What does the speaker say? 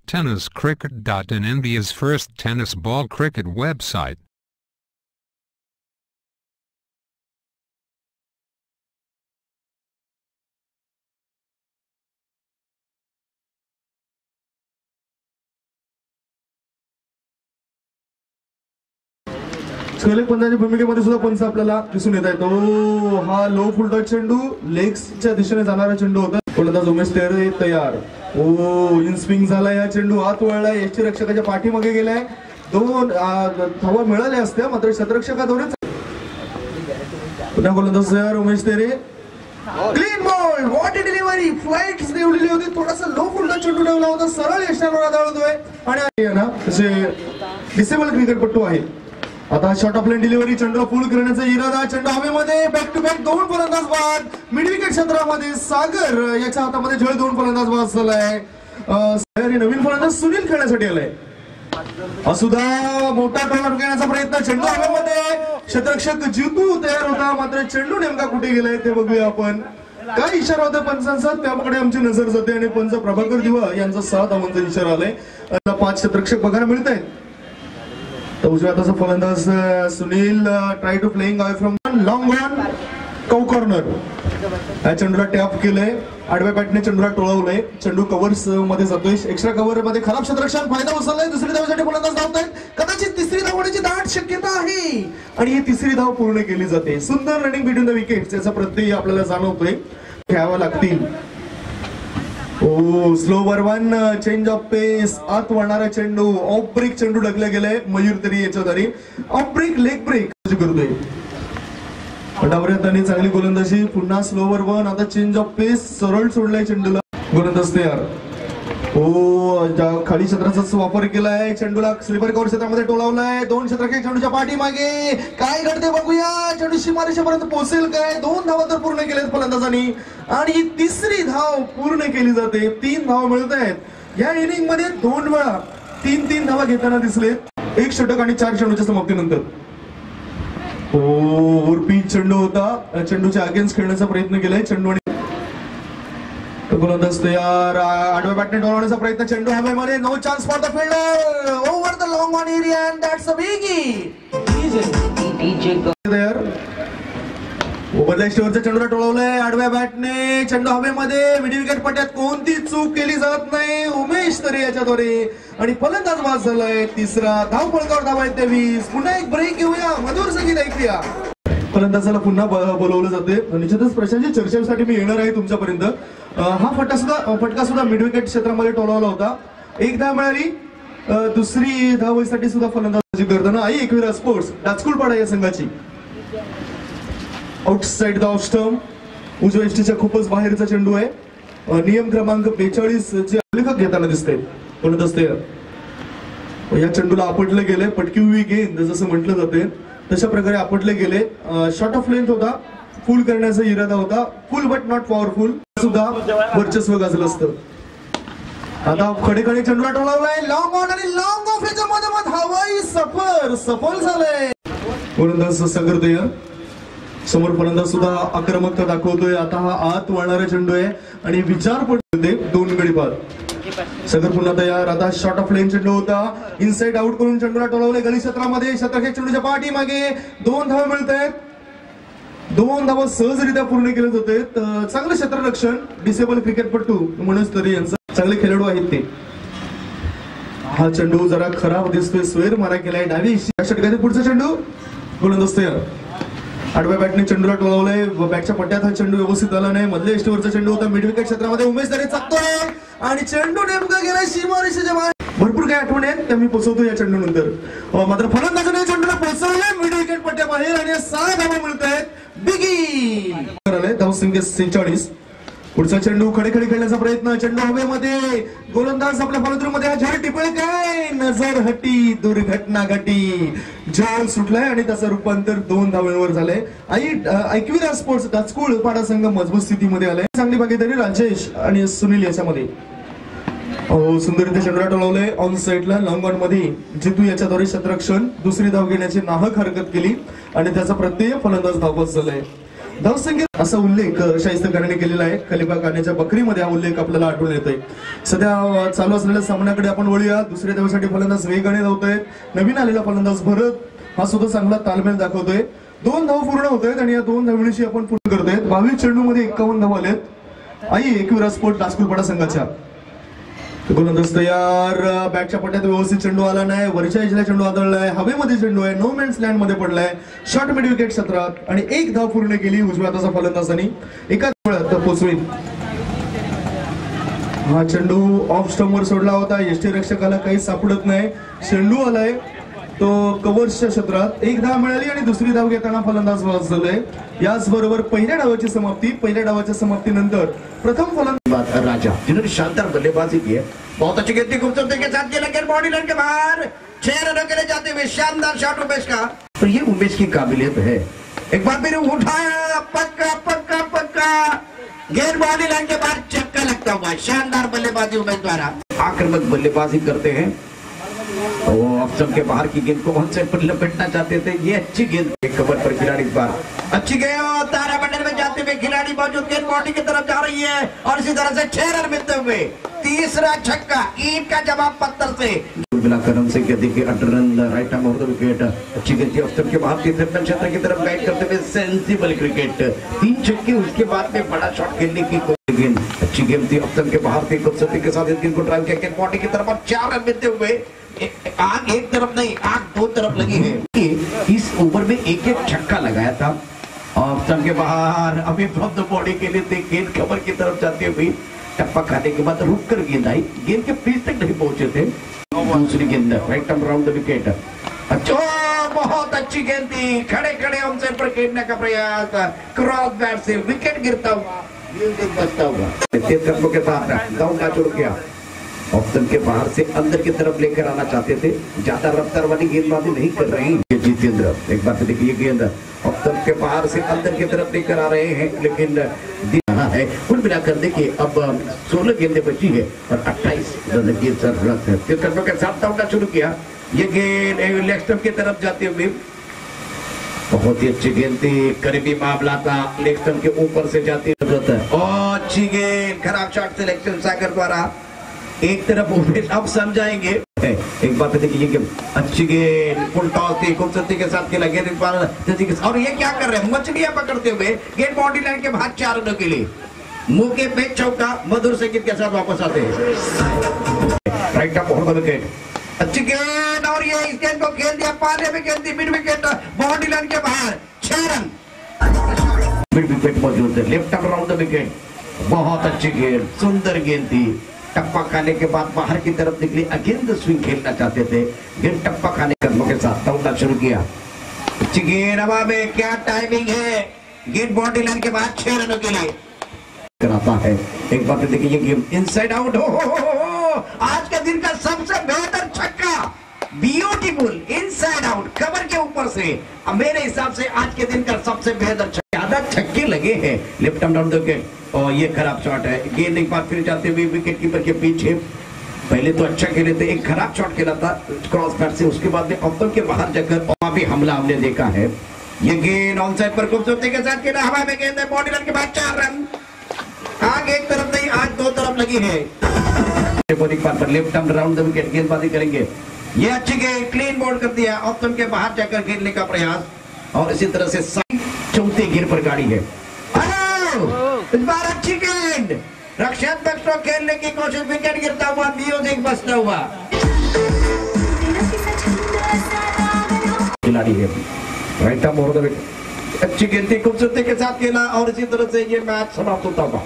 TennisCricket.in, India's first tennis ball cricket website. पंचाच्या भूमिकेमध्ये सुद्धा पंच आपल्याला दिसून येत आहे. तो हा लो फुलटॉस चेंडू लेग्सच्या दिशेने जाणारा चेंडू होता. फलंदाज उमेश तेरे तयार. इन स्विंग झाला या चेंडू हात वळलाय, यष्टीरक्षकाच्या पाठीमागे गेलाय. दोन धावा मिळाल्या असत्या मात्र शतरक्षकाद्वारे पुन्हा फलंदाज तयार उमेश तेरे. Clean ball, what delivery, flights निवडलेली होती. थोडासा लो फुलटॉस चेंडू ठेवला होता, सरळ यष्टीवर आदळतोय आणि ना तसे डिसेबल क्रिकेटपटू आहे. आता शॉर्ट ऑफ लाईन डिलिव्हरी, चेंडूला पूल करण्याचा इरादा. चेंडू हवेमध्ये, बॅक टू बॅक दोन फलंदाज बाद. मिड विकेट क्षेत्रामध्ये सागर याच्या हातामध्ये झळ, दोन फलंदाज बाद झालाय. नवीन फलंदाज सुनील खेळण्यासाठी आलाय. सुद्धा मोठा टोला घेण्याचा प्रयत्न, चेंडू हवेमध्ये, क्षेत्ररक्षक जितू तयार होता मात्र चेंडू नेमका कुठे गेलाय ते बघूया आपण. काय इशारा होता पंचांचा त्याकडे आमची नजर जाते आणि पंच प्रभाकर दिवा यांचा 6 धावांचा इशारा आलाय. 5 क्षेत्ररक्षक बघायला मिळत आहेत. उजव्या हाताचा फलंदाज Sunil try to playing away from long on cow corner. या चेंडूला टॅप केलंय, आडव्या बॅटने चेंडूला टोळवलंय. चेंडू कव्हर्स मध्ये जातोय, एक्स्ट्रा कव्हर मध्ये खराब क्षेत्ररक्षण फायदा उचललाय. दुसरी धावेसाठी फलंदाज धावतायत, कदाचित तिसरी धाव होण्याची दाट शक्यता आहे आणि ही तिसरी धाव पूर्ण केली जाते. सुंदर रनिंग बिटवीन द विकेट्स याचा प्रत्यय आपल्याला जाणवतोय. घ्यावा लागतील. स्लोवर वन, चेंज ऑफ पेस, आत वळणारा चेंडू, ऑफ ब्रेक चेंडू डगले गेले. मयूर तरी याच्या दारी ऑफ ब्रेक, लेग ब्रेक करतोय. डावऱ्यात चांगली गोलंदाजी. पुन्हा स्लोवर वन, आता चेंज ऑफ पेस, सरळ सोडलाय चेंडूला. गोलंदाज तयार. खाली क्षेत्राचा वापर केलाय. चेंडूला स्लीपर कव्हर क्षेत्रामध्ये टोलावलाय. दोन क्षेत्ररक्षक चेंडूच्या पाठीमागे. काय घडते बघूया. चेंडू सीमारेषेपर्यंत पोहोचेल काय. 2 धावा तर पूर्ण केलेत फलंदाजांनी आणि तिसरी धाव पूर्ण केली जाते. 3 धावा मिळत आहेत या इनिंग मध्ये. 2 वेळा 3-3 धावा घेताना दिसलेत. 1 षटक आणि 4 चेंडूच्या समाप्तीनंतर. ओव्हरपीच चेंडू होता, चेंडूच्या अगेन्स्ट खेळण्याचा प्रयत्न केलाय. चेंडू आणि गोलंदाज तयार. आडव्या बॅटने डोलवण्याचा प्रयत्न, चेंडू हवेमध्ये. No chance for the fielder over the long on area and that's a biggie. तयार. ओव्हरच्या चेंडूला टोळवलंय आडव्या बॅटने. चेंडू हवेमध्ये, मिड विकेट पट्ट्यात कोणती चूक केली जात नाही. उमेश तरी याच्याद्वारे आणि फलंदाज बाद झालाय. तिसरा धाव फलकावर धाव आहे 23. पुन्हा एक ब्रेक घेऊया, मधुर संगीत ऐकूया. फलंदाजाला पुन्हा बोलवलं जाते. निश्चितच प्रश्नांची चर्चेसाठी मी येणार आहे तुमच्यापर्यंत. हा फटका सुद्धा मिड विकेट क्षेत्रामध्ये टोलावला होता. 1 धाव मिळाली. दुसरी धावेसाठी सुद्धा फलंदाजी करताना आई एकविरा स्पोर्ट्स डाचकुलपाडा या संघाची. आउटसाइड द ऑफ स्टंप, उजव्या यष्टीच्या खूपच बाहेरचा चेंडू आहे. नियम क्रमांक 42 चे लेखक घेताना दिसते. फलंदाज तयार. या चेंडूला आपटले गेले. पटकी गेंद जसं म्हटलं जाते तशा प्रकारे आपटले गेले. शॉर्ट ऑफ लेंथ होता, फुल करण्याचा इरादा होता. फुल बट नॉट पॉवरफुल सुद्धा वर्चस्व गाजलं असतं. आता खडे चेंडूला टोलावलाय. लॉंग ऑन आणि लॉंग ऑफ याच्या मधोमध हवाई सफल झालंय. गोलंदाज सागर तयार. समोर फलंदाज सुद्धा आक्रमकता दाखवतोय. आता हा आत वळणारा चेंडू आहे आणि विचार पडते 2 गडी बाद. सगर पुन्हा तयार. आता शॉर्ट ऑफ लाईन चेंडू होता, इनसाइड आउट करून चेंडूला टोलावले गली क्षेत्रामध्ये. क्षेत्ररक्षक चेंडूच्या पाठीमागे. 2 धावा मिळत आहेत. 2 धावा सहजरित्या पूर्ण केले जाते. चांगलं क्षेत्ररक्षण. डिसेबल क्रिकेटपटू म्हणूनच तरी यांचा चांगले खेळाडू आहेत ते. हा चेंडू जरा खराब दिसतोय. स्वेर मारा केलाय डावी षटकातील पुढचा चेंडू. गोलंदाज तयार. आडव्या बॅटने चेंडूला टोलावलंय. बॅटच्या पट्ट्यात हा चेंडू व्यवस्थित आला नाही. मधल्या यष्टीवरचा चेंडू होता. मिड विकेट क्षेत्रामध्ये उमेश तरी चाकतोय आणि चेंडू नेमका गेलाय सीमारेषेच्या बाहेर. भरपूर काही आठवणी आहेत त्या मी पोहोचवतो या चेंडू नंतर. मात्र फलंदाजाने चेंडूला पोहोचवलंय मिड विकेट पट्ट्या बाहेर आणि 6 धावा मिळत आहेत. बिगी. धाव संख्या 46. पुढचा चेंडू खडे खेळण्याचा प्रयत्न. चेंडू हवेमध्ये. गोलंदाज आपल्या फलंदाजीमध्ये हा झेल टिपेल काय. नजर हटी, दुर्घटना घटी. झेल सुटलाय आणि त्याचं रूपांतर 2 धावांवर झालंय. ऐकविरा स्पोर्ट्स डाचकुळ पाडा संघ मजबूत स्थितीमध्ये आलाय. चांगली भागीदारी राजेश आणि सुनील याच्यामध्ये. सुंदररित्या चेंडूला टोलावलंय. ऑन साइडला लॉंग ऑन मध्ये जितू याच्याद्वारे क्षेत्ररक्षण. दुसरी धाव घेण्याची नाहक हरकत केली आणि त्याचा प्रत्यय फलंदाज धावत झालाय. धावसंख्येत असा उल्लेख शाहिस्ते खानाने केलेला आहे. खलिफा खानाच्या बकरीमध्ये हा उल्लेख आपल्याला आढळून येतोय. सध्या चालू असलेल्या सामन्याकडे आपण वळूया. दुसऱ्या धावेसाठी फलंदाज वेगाने धावतोय. नवीन आलेला फलंदाज भरत हा सुद्धा चांगला तालमेल दाखवतोय. 2 धाव पूर्ण होत आहेत आणि या 2 धावणीशी आपण पूर्ण करतोय. 22 चेंडू मध्ये 51 धावा आलेत. आई एकविरा स्पोर्ट लासकुलपाडा संघाच्या. गोलंदाज तयार. बॅटच्या पट्ट्यात व्यवस्थित चेंडू आला नाही. वरच्या एजला चेंडू आदळलाय. हवेमध्ये चेंडू आहे. नो मॅन्स लँड मध्ये पडलाय. शॉर्ट मिड विकेट क्षेत्रात आणि 1 धाव पूर्ण केली उजव्या हाताचा फलंदाजांनी. एकाच वेळात पोचवी. हा चेंडू ऑफ स्टंप वर सोडला होता. यष्टीरक्षकाला काही सापडत नाही. चेंडू आलाय तो कव्हर्सच्या क्षेत्रात. 1 धाव मिळाली आणि दुसरी धाव घेताना फलंदाज वाजवलाय. याचबरोबर पहिल्या डावाची समाप्ती. पहिल्या डावाच्या समाप्तीनंतर प्रथम फलंदाज राजा जिन्होंने शानदार बल्लेबाजी की है. बहुत अच्छी गेंद खूबसूरती के साथ खेला. गेंद बॉडी लाइन के बाहर 6 रनों के लिए जाते हुए शानदार शॉट उमेश का. तो ये उमेश की काबिलियत है. एक बार फिर उठाया. पक्का पक्का पक्का गेंद बॉडी लाइन के बाहर छक्का लगता हुआ. शानदार बल्लेबाजी उमेश द्वारा. आक्रामक बल्लेबाजी करते हैं. वो ऑप्शन के बाहर की गेंद को ऑन साइड पर लपेटना चाहते थे. ये अच्छी गेंद. कवर पर खिलाड़ी इस बार अच्छी गेंद. तारा मंडल में जाते हुए खिलाड़ी मौजूद. गेंद बॉडी की तरफ जा रही है और इसी तरह से 6 रन मिलते हुए तीसरा छक्का. ईंट का जवाब पत्थर से. करम से क्या देखिए 8 run right arm of the wicket. अच्छी गेंद ऑप्शन के बाहर तीसरे क्षेत्र की तरफ गाइड करते हुए सेंसिबल क्रिकेट. 3 छक्के. उसके बाद में बड़ा शॉट खेलने की गेंद. अच्छी गेंद थी. ऑप्शन के बाहर थी. खूबसूरती के साथ इस गेंद को ड्राइव किया. गेंद बॉडी की तरफ और 4 रन मिलते हुए आग एक तरफ नहीं आग 2 तरफ लगी है. इस ओवर में एक छक्का लगाया था. ऑप्शन के बाहर अभी फ्रॉम द बॉडी के लिए गेंद कवर की तरफ जाते हुए टप्पा खाने के बाद रुक कर गेंद आई. गेंद के पीछ तक नहीं पहुंचे थे. दूसरी गेंद right arm round the wicket. अच्छा बहुत अच्छी गेंद थी. खड़े खड़े ऑन साइड पर खेलने का प्रयास. क्रॉस बैट से विकेट गिरता हुआ बचता हुआ. तेज कदमों के साथ डाउन का जुड़ गया. ऑप्शन के बाहर से अंदर की तरफ लेकर आना चाहते थे. ज्यादा रफ्तार वाली गेंदबाजी नहीं कर रही जितेंद्र. एक बार देखिए गेंद ऑप्शन के बाहर से अंदर की तरफ लेकर आ रहे हैं लेकिन है. कुल मिलाकर देखिए अब 16 गेंदें बची है और 28 रन की जरूरत है. के साथ दौड़ना शुरू किया. ये गेंद लेग स्टंप की तरफ जाते हुए बहुत ही अच्छी गेंद थी. करीबी मामला था. लेग स्टंप के ऊपर से जाती जरूरत है. और अच्छी गेंद. खराब शॉट सिलेक्शन सागर द्वारा. एक तरफ उमेश अब समझाएंगे. एक बात देखिए कि अच्छी गेंद फुल टॉस थी. खूबसूरती के साथ खेला गेंद. और ये क्या कर रहे हैं मछलियां पकड़ते हुए. गेंद बॉडी लाइन के बाहर 4 रनों के लिए. मुंह के पेट चौका. मधुर संगीत के साथ वापस आते हैं. Right of of the wicket. अच्छी गेंद और ये इस गेंद को खेल दिया. पाले में गेंद थी. मिड विकेट बॉडी लाइन के बाहर 6 रन. मिड विकेट मौजूद है. Left of round the wicket. बहुत अच्छी गेंद. सुंदर गेंद थी. टप्पा खाने के बाद बाहर की तरफ निकली. अगेन द स्विंग खेलना चाहते थे. गेंद टप्पा खाने कदमों के साथ दौड़ना शुरू किया. अच्छी गेंद. हवा में क्या टाइमिंग है. गेंद बॉडी लाइन के बाद 6 रनों के लिए कराता है. एक बात देखिए ये गेम इनसाइड आउट. हो आज के दिन का सबसे बेहतर छक्का. ब्यूटीफुल इनसाइड आउट कवर के ऊपर से. मेरे हिसाब से आज के दिन का सबसे बेहतर छक्का. ज्यादा छक्के लगे हैं. Left arm down the wicket. और ये खराब शॉट है. गेंद एक बार फिर जाते हुए विकेट कीपर के पीछे. पहले तो अच्छा खेले थे. एक खराब शॉट खेला था क्रॉस बैट से. उसके बाद में ऑप्शन के बाहर जाकर वहां भी हमला हमने देखा है. ये गेंद ऑन साइड पर खूबसूरती के साथ खेला. हवा में गेंद है. बॉडी लाइन के बाद 4 रन. आगे एक तरफ नहीं आज 2 तरफ लगी है. पर left arm round the wicket गेंदबाजी करेंगे. ये अच्छी गेंद क्लीन बोल्ड कर दिया. ऑप्शन के बाहर जाकर खेलने का प्रयास और इसी तरह से 34 गिर पर गाड़ी है. इस बार अच्छी गेंद. रक्षात्मक स्ट्रोक खेलने की कोशिश. विकेट गिरता हुआ. म्यूजिक बजता हुआ. खिलाड़ी है right arm over the wicket. अच्छी गेंद थी. खूबसूरती के साथ खेला और इसी तरह से ये मैच समाप्त होता हुआ.